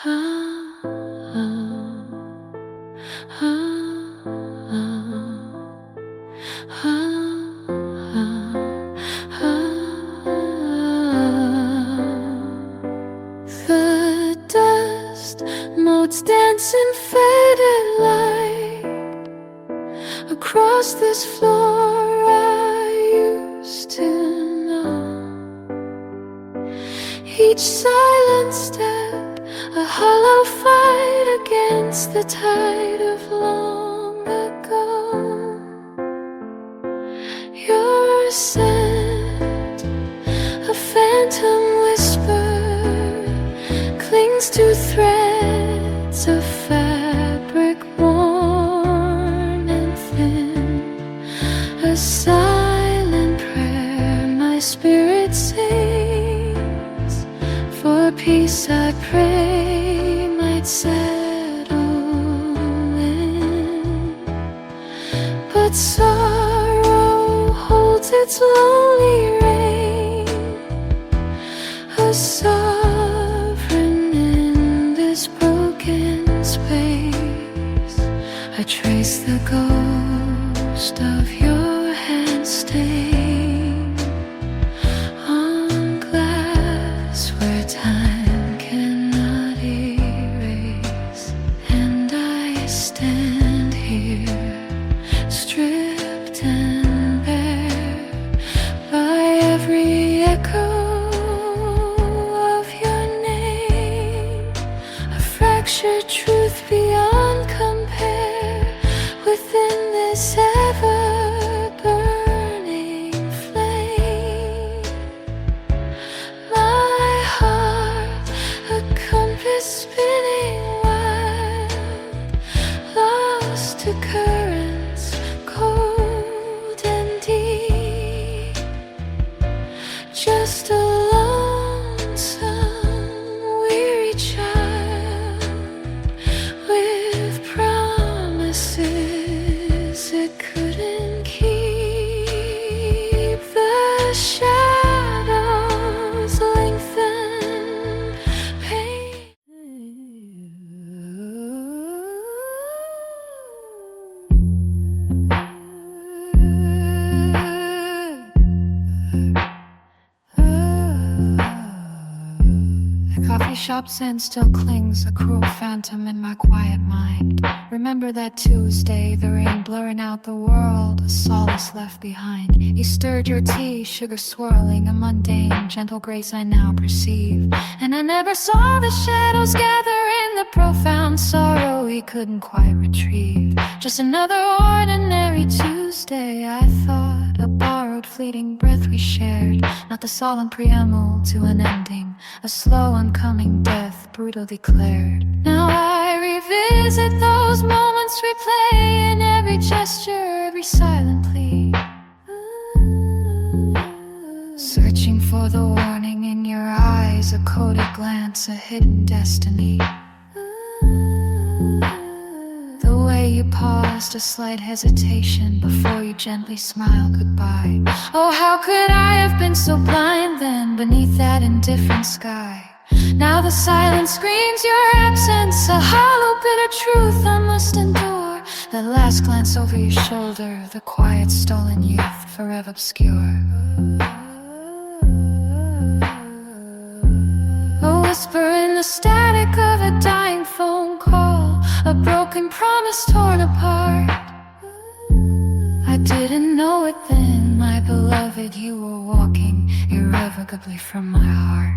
The dust motes dance in faded light across this floor I used to know. Each silent step, a hollow fight against the tide of long ago. Your scent, a phantom whisper, clings to threads of fabric worn and thin. A silent prayer my spirit sings, for peace I pray might settle in. But sorrow holds its lonely reign, a sovereign in this broken space. I trace the ghost of your hand stain on glass where time cannot erase. And I stand here, stripped and bare, by every echo of your name. A fractured truth beyond compare within this ever-burning flame. My heart, a compass spinning wild, lost to currents cold and deep. Just a lonesome, weary child with promises it couldn't keep. The shadows lengthen, pain. The coffee shop scent still clings, a cruel phantom in my quiet mind. Remember that Tuesday, the rain blurring out the world, a solace left behind. You stirred your tea, sugar swirling, a mundane, gentle grace I now perceive. And I never saw the shadows gather in the profound sorrow we couldn't quite retrieve. Just another ordinary Tuesday, I thought, a borrowed fleeting breath we shared, not the solemn preamble to an ending, a slow oncoming death, brutal declared. Now I revisit those moments we play in every gesture, every silent plea, searching for the warning in your eyes, a coded glance, a hidden destiny. The way you paused, a slight hesitation before you gently smiled goodbye. Oh, how could I have been so blind then, beneath that indifferent sky? Now the silence screams your absence, a hollow bitter truth I must endure. That last glance over your shoulder, the quiet stolen youth forever obscure. A whisper in the static of a dying phone call, a broken promise torn apart. I didn't know it then, my beloved, you were walking irrevocably from my heart.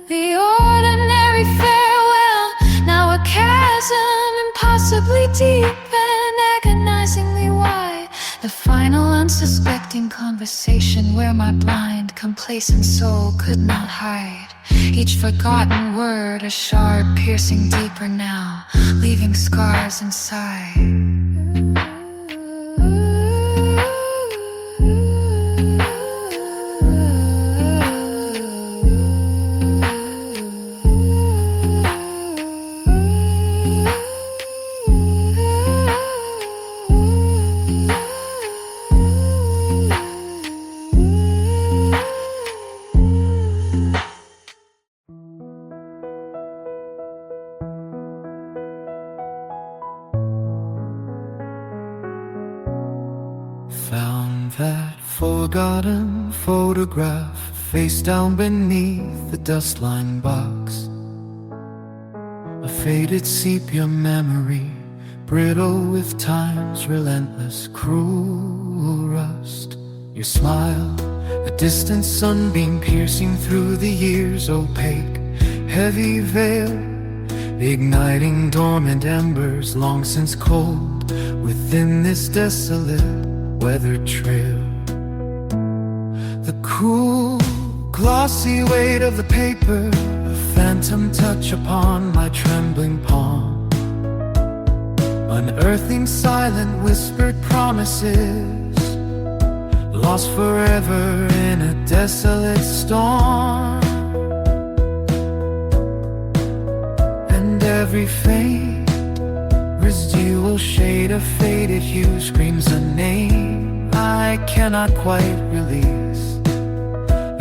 The ordinary farewell, now a chasm impossibly deep and agonizingly wide. The final unsuspecting conversation where my blind, complacent soul could not hide. Each forgotten word a sharp piercing deeper now, leaving scars inside. that forgotten photograph face down beneath the dust-lined box. A faded sepia memory, brittle with time's relentless cruel rust. Your smile, a distant sunbeam piercing through the years' opaque, heavy veil, igniting dormant embers long since cold within this desolate weathered trail. The cool, glossy weight of the paper, a phantom touch upon my trembling palm, unearthing silent whispered promises, lost forever in a desolate storm. And every faint residual shade of faded hue screams a name I cannot quite release,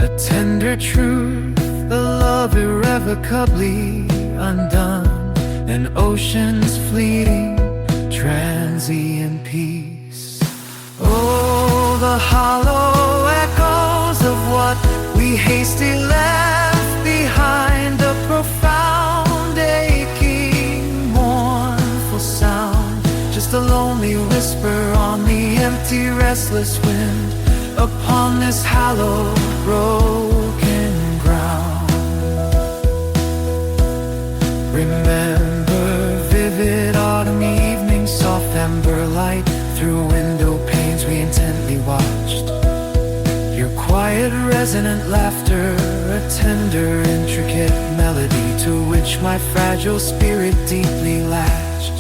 a tender truth, the love irrevocably undone, an ocean's fleeting transient peace. Oh, the hollow echoes of what we hastily left behind, a profound aching mournful sound, just a lonely whisper on the empty restless wind upon this hallowed broken ground. Remember vivid autumn evenings, soft amber light through window panes we intently watched, your quiet resonant laughter, a tender intricate melody to which my fragile spirit deeply latched.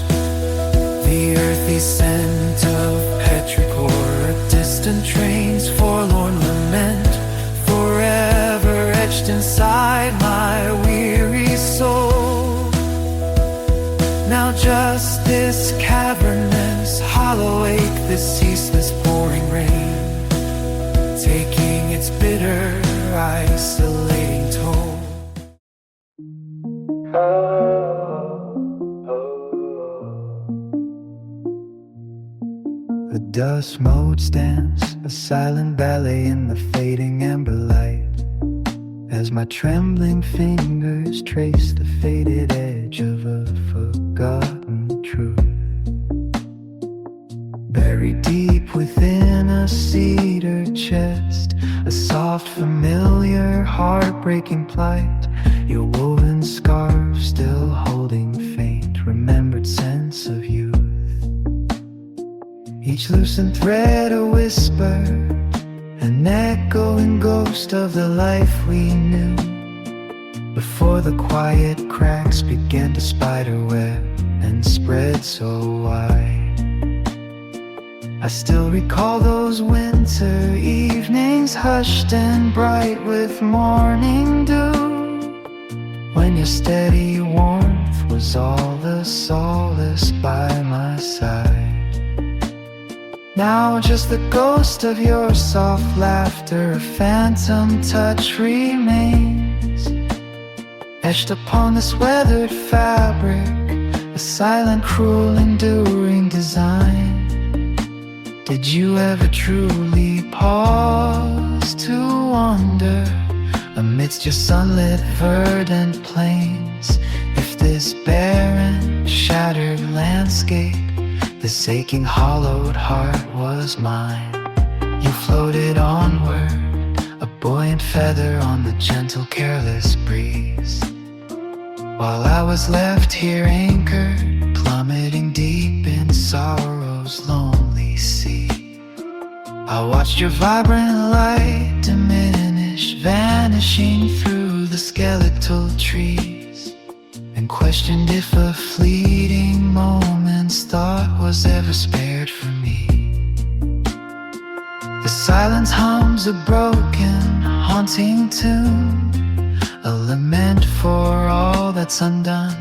The earthy scent of petrichor, a distant train's forlorn lament, forever etched inside my weary soul. Now just this cavernous hollow ache, this ceaseless pouring rain, taking its bitter, isolating toll. The dust mote stands, a silent ballet in the fading amber light, as my trembling fingers trace the faded edge of a forgotten truth. Buried deep within a cedar chest, a soft, familiar, heartbreaking plight, your woven scarf still holding faint, remembered sense of youth. Each loosened thread a whisper, an echoing ghost of the life we knew, before the quiet cracks began to spiderweb and spread so wide. I still recall those winter evenings, hushed and bright with morning dew, when your steady warmth was all the solace by my side. Now just the ghost of your soft laughter, a phantom touch remains, etched upon this weathered fabric, a silent, cruel, enduring design. Did you ever truly pause to wonder, amidst your sunlit verdant plains, if this barren, shattered landscape, this aching, hollowed heart was mine? You floated onward, a buoyant feather on the gentle, careless breeze, while I was left here anchored, plummeting deep in sorrow's lonely sea. I watched your vibrant light diminish, vanishing through the skeletal trees, and questioned if a fleeting moment's thought was ever spared for me. The silence hums a broken, haunting tune, a lament for all that's undone,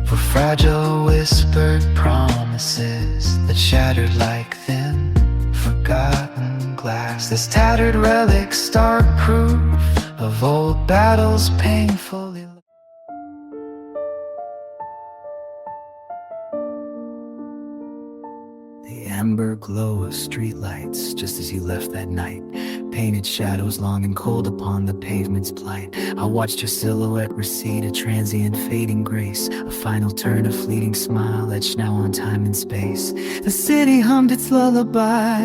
for fragile whispered promises that shattered like thin, forgotten glass. This tattered relic, stark proof of old battles painfully. The amber glow of streetlights, just as you left that night. Painted shadows long and cold upon the pavement's plight. I watched your silhouette recede, a transient fading grace, a final turn, a fleeting smile etched now on time and space. The city hummed its lullaby,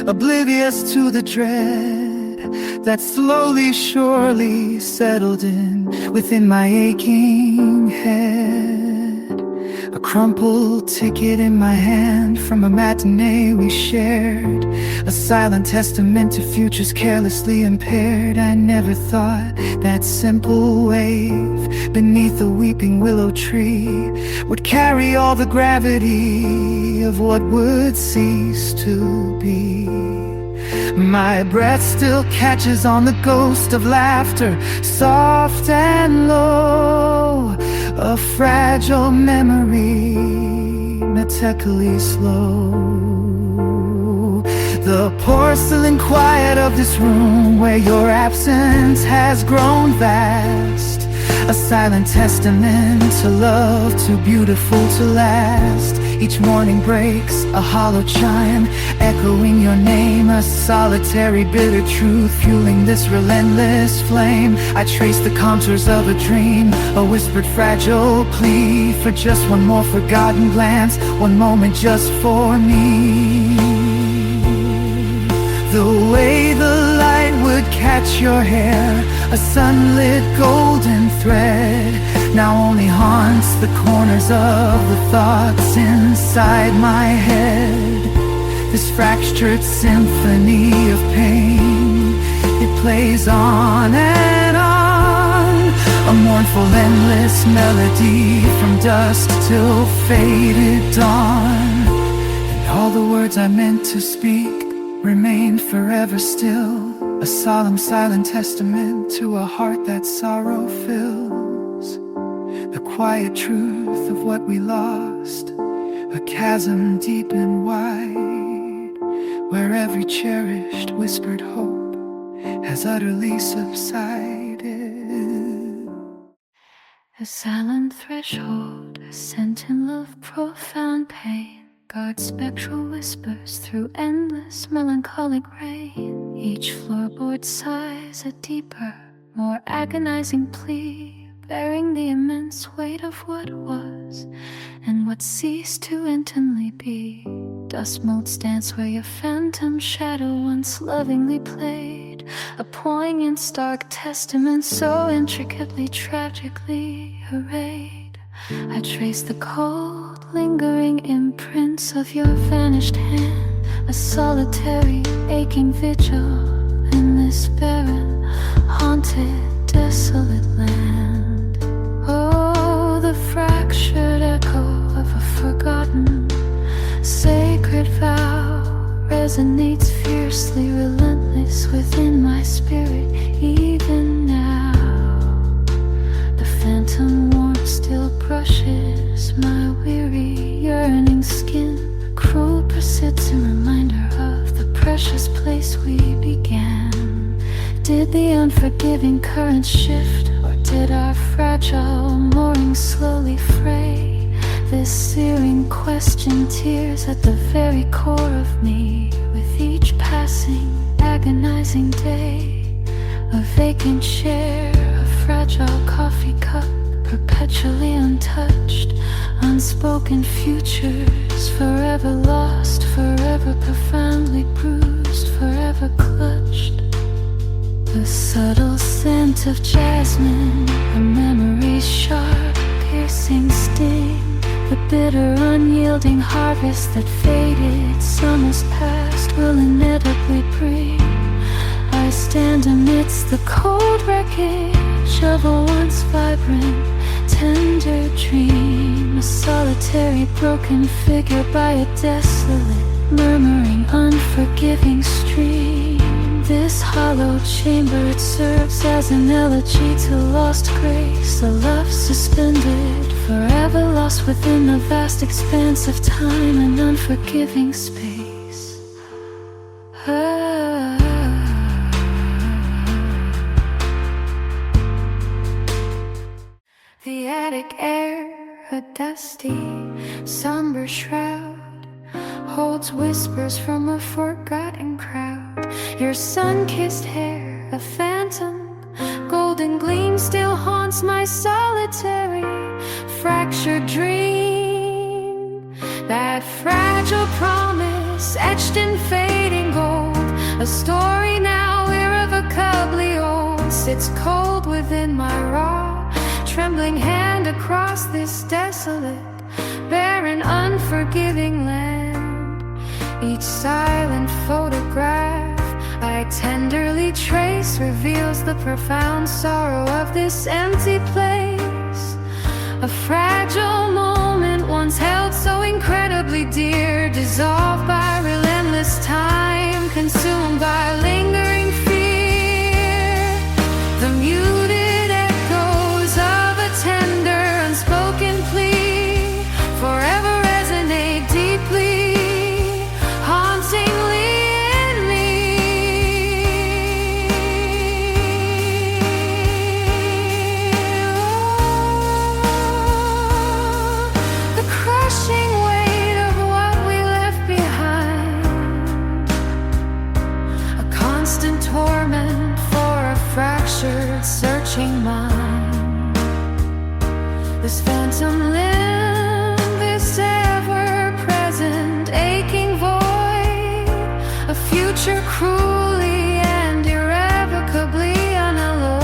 oblivious to the dread that slowly, surely settled in within my aching head. A crumpled ticket in my hand from a matinee we shared, a silent testament to futures carelessly impaired. I never thought that simple wave beneath a weeping willow tree would carry all the gravity of what would cease to be. My breath still catches on the ghost of laughter, soft and low, a fragile memory, melancholy slow. The porcelain quiet of this room where your absence has grown vast, a silent testament to love too beautiful to last. Each morning breaks a hollow chime, echoing your name, a solitary bitter truth fueling this relentless flame. I trace the contours of a dream, a whispered fragile plea for just one more forgotten glance, one moment just for me. The way the light would catch your hair, a sunlit golden thread, now only haunts the corners of the thoughts inside my head. This fractured symphony of pain, it plays on and on, a mournful endless melody from dusk till faded dawn. And all the words I meant to speak remain forever still, a solemn silent testament to a heart that sorrow fills. The quiet truth of what we lost, a chasm deep and wide, where every cherished whispered hope has utterly subsided. A silent threshold, a sentence of profound pain, guards spectral whispers through endless melancholic rain. Each floorboard sighs a deeper, more agonizing plea, bearing the immense weight of what was and what ceased to intently be. Dust motes dance where your phantom shadow once lovingly played, a poignant stark testament so intricately, tragically arrayed. I trace the cold, lingering imprints of your vanished hand, a solitary, aching vigil in this barren, haunted, desolate land. Oh, the fractured echo of a forgotten, sacred vow resonates fiercely, relentless within my spirit, even now. The phantom warmth still brushes my weary, yearning skin, a cruel persistent reminder of the precious place we began. Did the unforgiving currents shift, or did our fragile mooring slowly fray? This searing question tears at the very core of me, with each passing, agonizing day. A vacant chair, a fragile coffee cup, perpetually untouched, unspoken futures, forever lost, forever profoundly bruised, forever clutched. The subtle scent of jasmine, a memory's sharp, piercing sting, the bitter, unyielding harvest that faded summers past will inevitably bring. I stand amidst the cold wreckage of a once vibrant, tender dream, a solitary, broken figure by a desolate, murmuring, unforgiving stream. This hollow chamber, it serves as an elegy to lost grace, a love suspended, forever lost within the vast expanse of time and unforgiving space. The attic air, a dusty, somber shroud, holds whispers from a forgotten crowd. Your sun-kissed hair, a phantom, golden gleam still haunts my solitary, fractured dream. That fragile promise etched in fading gold, a story now irrevocably old, sits cold within my raw, trembling hand across this desolate, barren, unforgiving land. Each silent photograph I tenderly trace reveals the profound sorrow of this empty place. A fragile moment once held so incredibly dear, dissolved by relentless time, consumed by lingering fear. The muted echoes of a tender, unspoken plea forever resonate deeply, hauntingly in me. Oh, the crushing weight of what we left behind, a constant torment for a fractured, searching mind. This phantom limb, this ever-present aching void, a future cruelly and irrevocably unalloyed.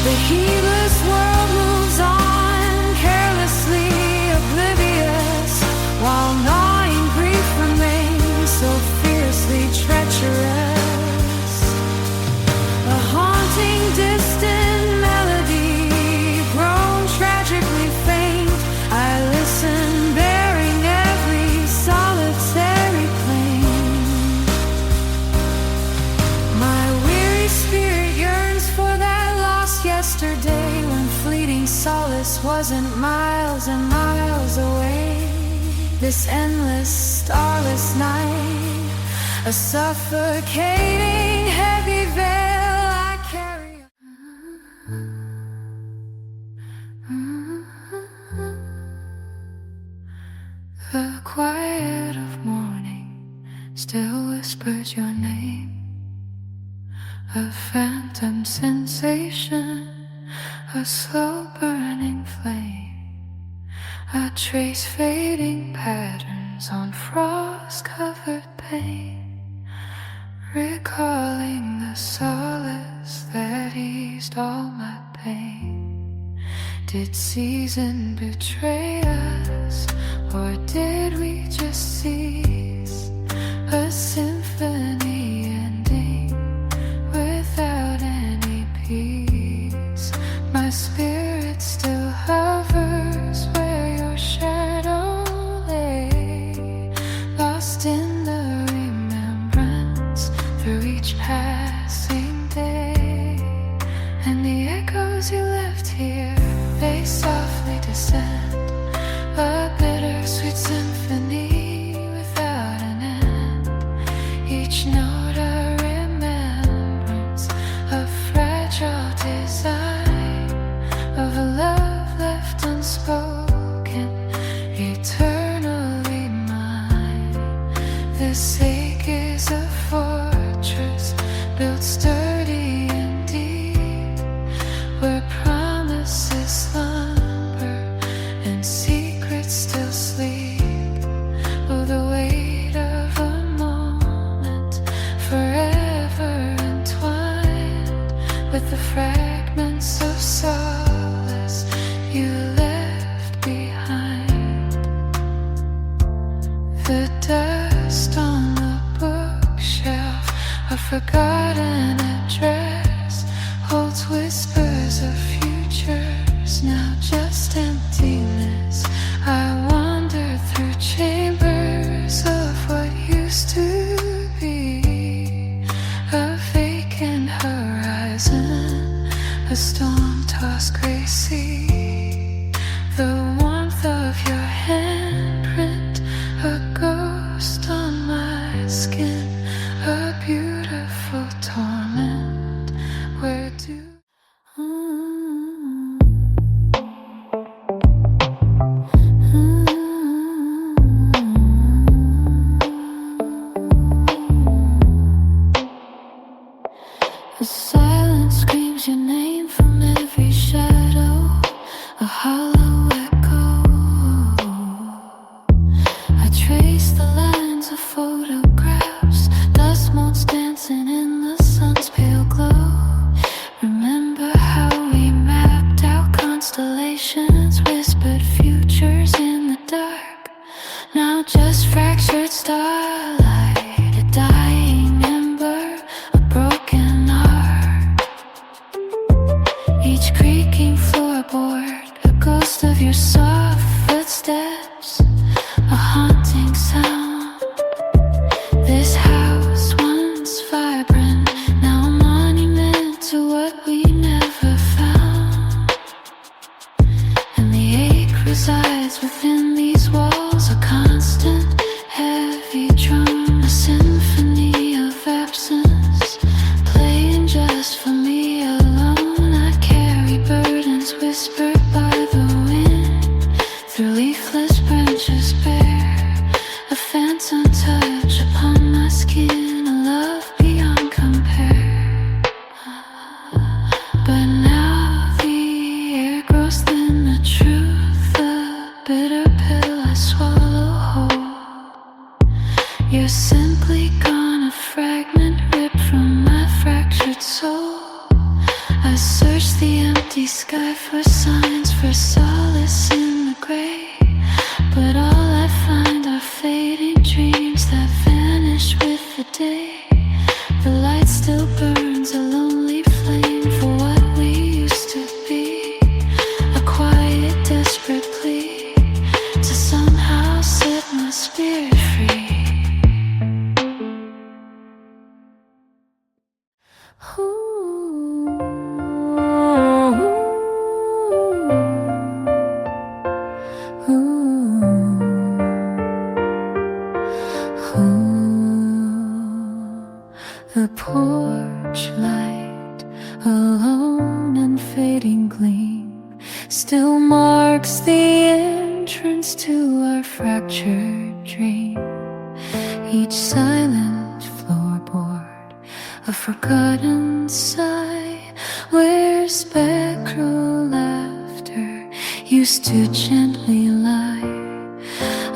The heedless world moves on, carelessly oblivious, while gnawing grief remains so fiercely treacherous. A haunting distant melody, grown tragically faint, I listen bearing every solitary claim. My weary spirit yearns for that lost yesterday, when fleeting solace wasn't miles and miles away. This endless starless night, a suffocating heavy veil I carry. The quiet of morning still whispers your name, a phantom sensation, a slow burning flame. I trace fading patterns on frost-covered pane, recalling the solace that eased all my pain. Did season betray us, or did we just cease? A symphony ending without any peace. My spirit still hovers where your shadow lay, lost in the remembrance through each passing day. And the echoes you left here, they softly descend, a bittersweet symphony without an end. Each note a remembrance, a fragile design of a love left unspoken, eternally mine. This ache is a fortress built sturdy and deep, where promises slumber and secrets still sleep. Oh, the weight of a moment forever entwined with the fragments of solace you left behind. The dust on the bookshelf, a forgotten address, holds whispers of futures, now just emptiness. I wander through chambers of what used to be, a vacant horizon, a storm-tossed gray sea. The warmth of your handprint, a ghost on my skin, a beautiful torment. Where do Mm-hmm. The silence screams your name from every shadow, a hollow echo. I trace the lines of photographs, dust motes dancing in the sun's pale glow. Remember how we mapped out constellations, whispered futures in the dark. Now just fractured starlight, a dying ember, a broken heart. Each creaking floorboard, a ghost of your soft footsteps, a haunting sound. This house once vibrant, now a monument to what we never found. And the ache resides within these walls, a constant heavy drum, a symphony of absence, playing just for me alone. I carry burdens whispered by the wind, through leafless branches bare, a phantom touch upon my skin, a love beyond compare. But now the air grows thin, the truth, the bitter pill I swallow whole. You're simply gone, a fragment ripped from my fractured soul. I search the empty sky for signs, for solace in the gray, but all I find are fading dreams that vanish with the day. The light still burns, a lonely flame for what we used to be, a quiet, desperate plea to somehow set my spirit free. The porch light, alone and fading gleam, still marks the entrance to our fractured dream. Each silent floorboard, a forgotten sigh, where spectral laughter used to gently lie.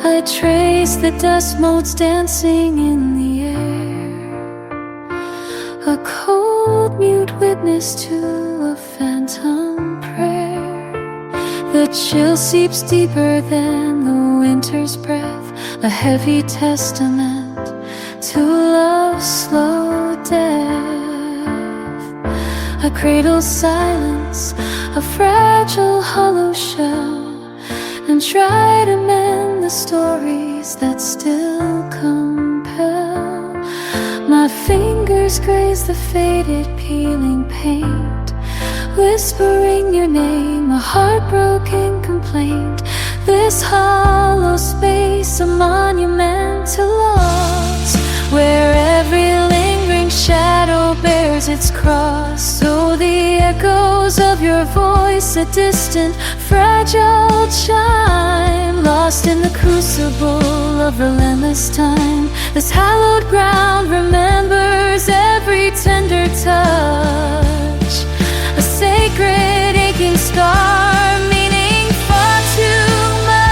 I trace the dust motes dancing in the air, a cold mute witness to a phantom prayer. The chill seeps deeper than the winter's breath, a heavy testament to love's slow death. A cradle's silence, a fragile hollow shell, and try to mend the stories that still compel. My fingers graze the faded, peeling paint, whispering your name, a heartbroken complaint. This hollow space, a monument to loss, where every lingering shadow bears its cross. So the echoes of your voice, a distant, fragile chime, lost in the crucible of relentless time. This hallowed ground remembers every tender touch, a sacred aching scar, meaning far too much.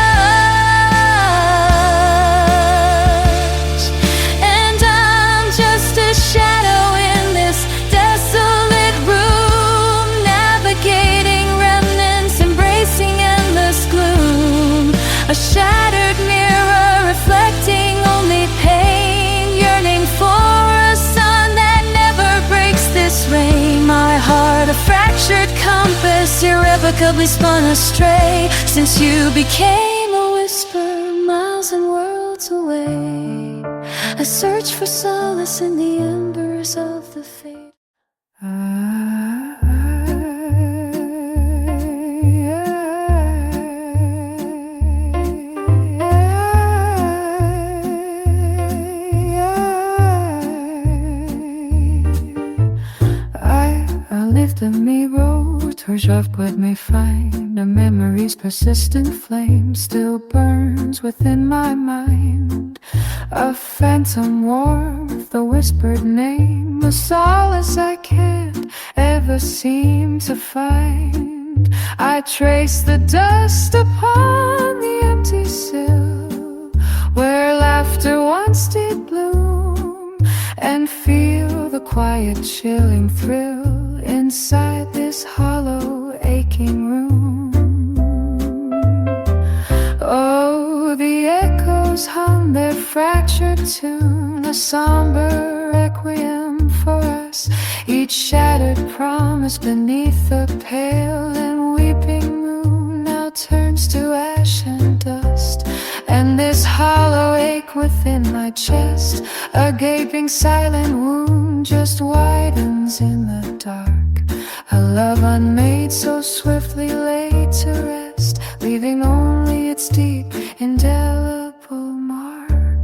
And I'm just a shadow in this desolate room, navigating remnants, embracing endless gloom. A shattered mirror reflecting only pain, yearning for a sun that never breaks this rain. My heart, a fractured compass, irrevocably spun astray, since you became a whisper miles and worlds away. I search for solace in the embers of the fate. I lived a me road, towards what may find a memory's persistent flame still burns within my mind. A phantom warmth, the whispered name, a solace I can't never seem to find. I trace the dust upon the empty sill, where laughter once did bloom, and feel the quiet chilling thrill inside this hollow aching room. Oh, the echoes hum their fractured tune, a somber requiem for us, each shattered promise beneath the pale and weeping moon now turns to ash and dust. And this hollow ache within my chest, a gaping silent wound, just widens in the dark. A love unmade so swiftly laid to rest, leaving only its deep, indelible mark.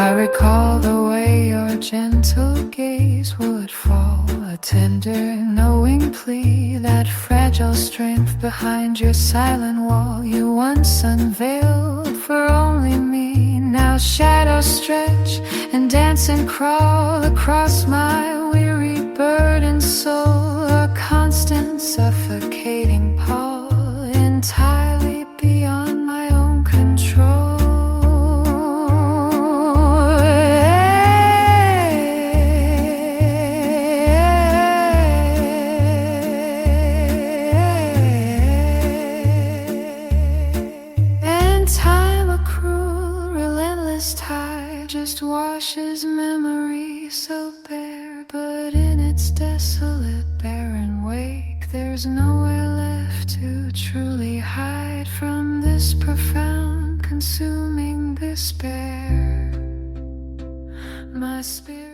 I recall the way your gentle gaze would fall, a tender, knowing plea, that fragile strength behind your silent wall you once unveiled for only me. Now shadows stretch and dance and crawl across my weary, burdened soul, a constant, suffocating pall, entirely beyond my own control. Just washes memory so bare, but in its desolate, barren wake, there's nowhere left to truly hide from this profound, consuming despair. My spirit